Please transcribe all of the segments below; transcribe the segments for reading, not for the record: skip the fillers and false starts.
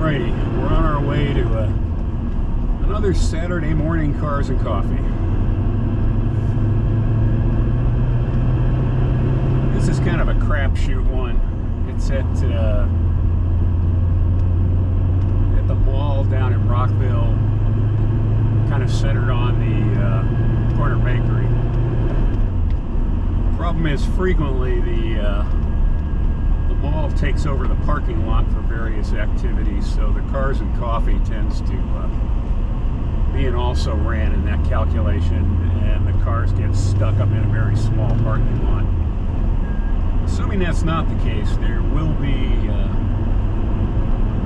Alrighty, we're on our way to another Saturday morning Cars and Coffee. This is kind of a crapshoot one. It's at the mall down in Rockville, kind of centered on the corner bakery. Problem is, frequently the mall takes over the parking lot for various activities, so the Cars and Coffee tends to be an also ran in that calculation, and the cars get stuck up in a very small parking lot. Assuming that's not the case, there will be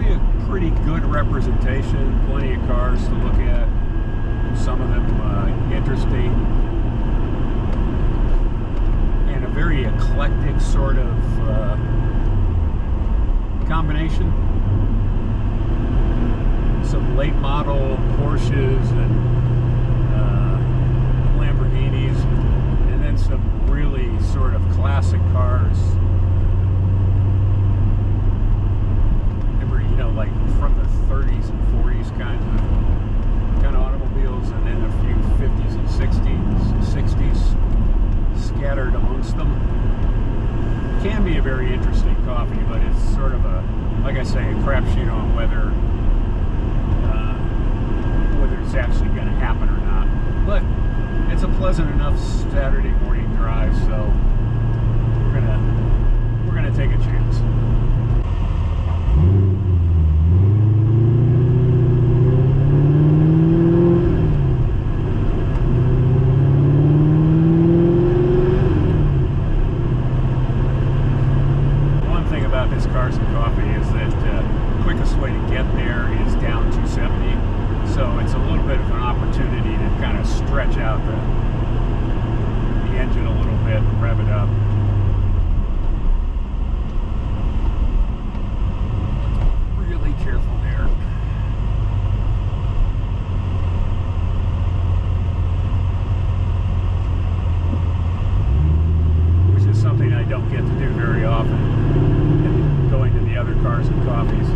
a pretty good representation, plenty of cars to look at, some of them interesting, and a very eclectic sort of combination. Some late model Porsches and Lamborghinis, and then some really sort of classic cars. You know, like from the 30s and 40s kind of automobiles, and then a few 50s and 60s scattered amongst them. Can be a very interesting coffee, but it's sort of a, like I say, a crapshoot on whether it's actually going to happen or not. But it's a pleasant enough Saturday morning drive, so we're gonna take a chance. One thing about this Cars and Coffee is that the quickest way to get there is down 270. So it's a little bit of an opportunity to kind of stretch out the engine a little bit and rev it up. Really careful there. Which is something I don't get to do very often, going to the other Cars and Coffees.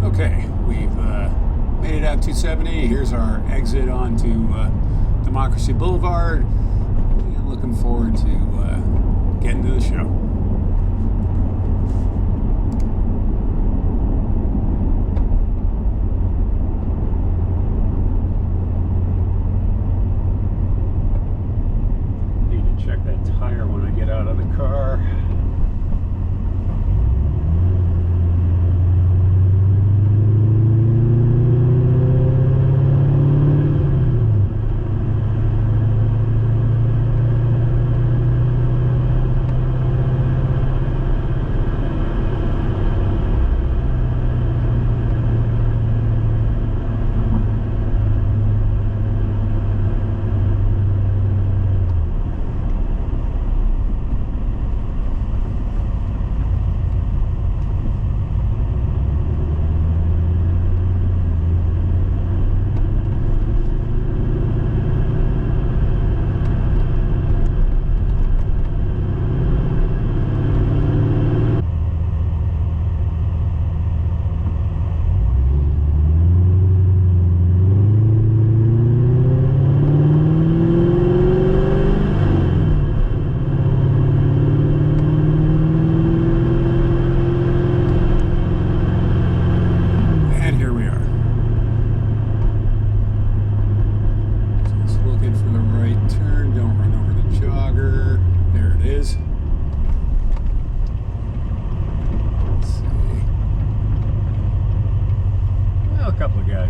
Okay, we've made it out 270. Here's our exit onto Democracy Boulevard. And looking forward to getting to the show. Need to check that tire when I get out of the car.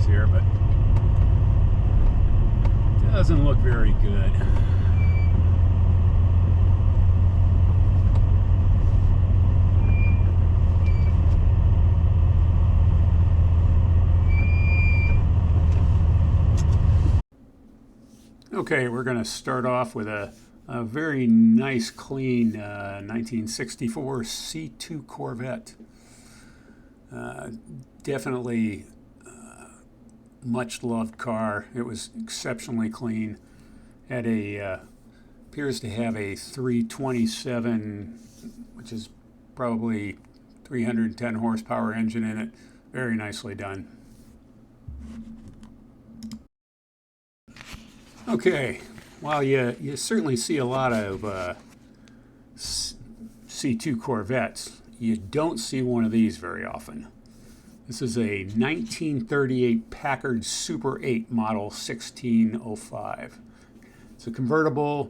here, but it doesn't look very good. Okay, we're going to start off with a very nice, clean 1964 C2 Corvette. Definitely much loved car. It was exceptionally clean. Had a appears to have a 327, which is probably 310 horsepower engine in it. Very nicely done. Okay, well, you certainly see a lot of C2 Corvettes. You don't see one of these very often. This is a 1938 Packard Super 8 model 1605. It's a convertible,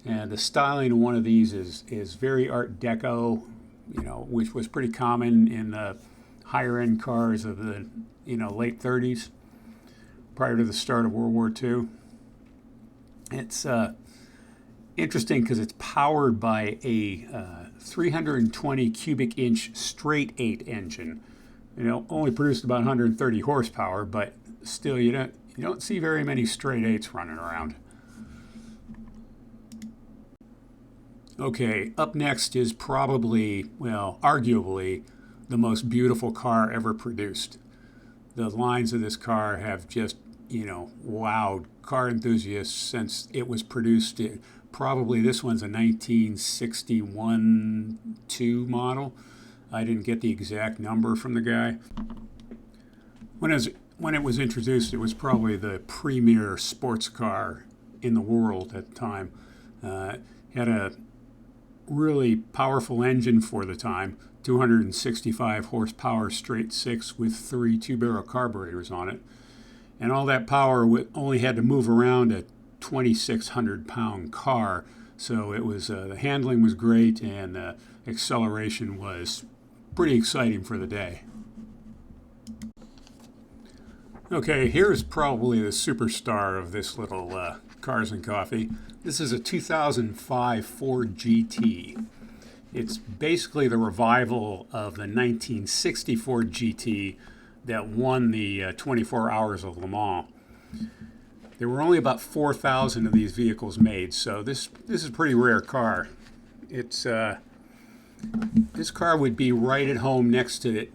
and the styling of one of these is very Art Deco, which was pretty common in the higher end cars of the late 30s, prior to the start of World War II. It's interesting because it's powered by a 320 cubic inch straight 8 engine. Only produced about 130 horsepower, but still you don't see very many straight 8s running around. Okay, up next is probably, well, arguably the most beautiful car ever produced. The lines of this car have just wowed car enthusiasts since it was produced. Probably this one's a 1961-2 model. I didn't get the exact number from the guy. When it was introduced, it was probably the premier sports car in the world at the time. Had a really powerful engine for the time, 265 horsepower straight 6 with 3 two-barrel carburetors on it. And all that power only had to move around a 2,600-pound car, so it was the handling was great, and the acceleration was pretty exciting for the day. Okay, here's probably the superstar of this little Cars and Coffee. This is a 2005 Ford GT. It's basically the revival of the 1964 GT that won the 24 Hours of Le Mans. There were only about 4,000 of these vehicles made, so this is a pretty rare car. It's this car would be right at home next to the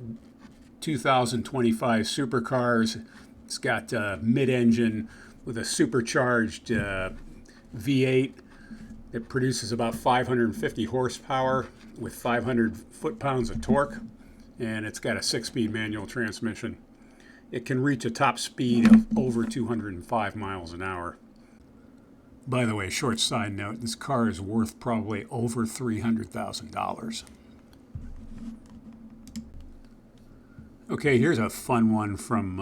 2025 supercars. It's got mid-engine with a supercharged V8 that produces about 550 horsepower with 500 foot-pounds of torque. And it's got a 6-speed manual transmission. It can reach a top speed of over 205 miles an hour. By the way, short side note, this car is worth probably over $300,000. Okay, here's a fun one from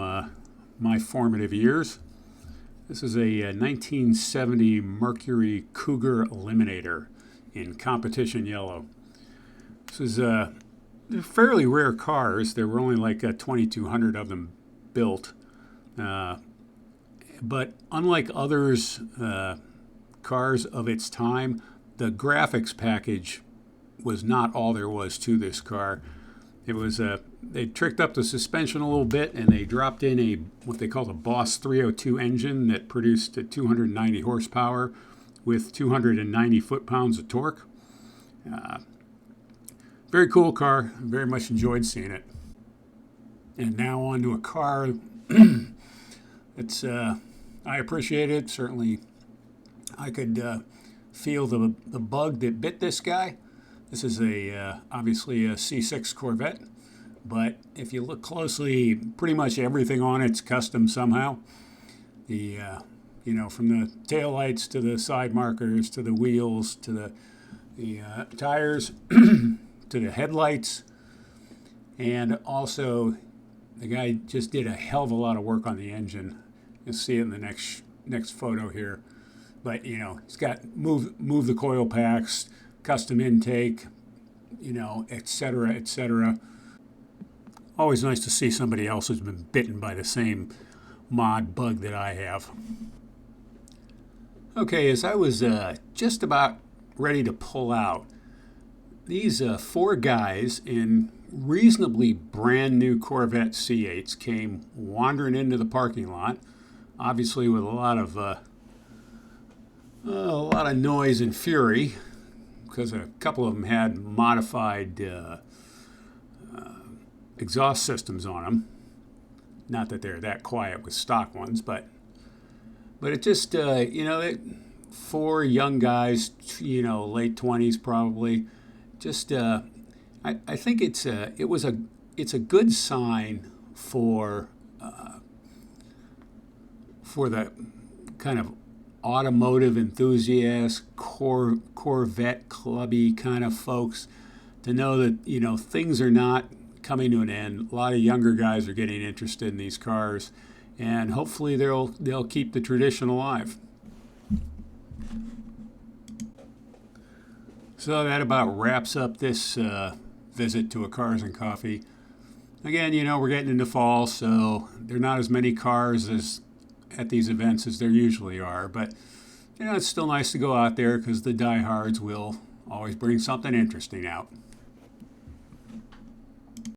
my formative years. This is a 1970 Mercury Cougar Eliminator in competition yellow. This is they're fairly rare cars. There were only like 2,200 of them built. But unlike others, cars of its time, the graphics package was not all there was to this car. It was they tricked up the suspension a little bit, and they dropped in what they called a Boss 302 engine that produced 290 horsepower with 290 foot-pounds of torque. Very cool car. Very much enjoyed seeing it. And now on to a car that's I appreciate it. Certainly, I could feel the bug that bit this guy. This is obviously a C6 Corvette, but if you look closely, pretty much everything on it's custom somehow. From the taillights to the side markers to the wheels to the tires to the headlights, and also the guy just did a hell of a lot of work on the engine. You'll see it in the next photo here. But it's got move the coil packs, custom intake, etc., etc. Always nice to see somebody else who's been bitten by the same mod bug that I have. Okay, as I was just about ready to pull out, these four guys in reasonably brand new Corvette C8s came wandering into the parking lot, obviously with a lot of noise and fury, because a couple of them had modified exhaust systems on them. Not that they're that quiet with stock ones, but it just four young guys, late 20s probably. Just I think it's a good sign for the kind of automotive enthusiast, Corvette clubby kind of folks to know that things are not coming to an end. A lot of younger guys are getting interested in these cars, and hopefully they'll keep the tradition alive. So that about wraps up this visit to a Cars and Coffee. Again, we're getting into fall, so there are not as many cars at these events as there usually are. But it's still nice to go out there because the diehards will always bring something interesting out.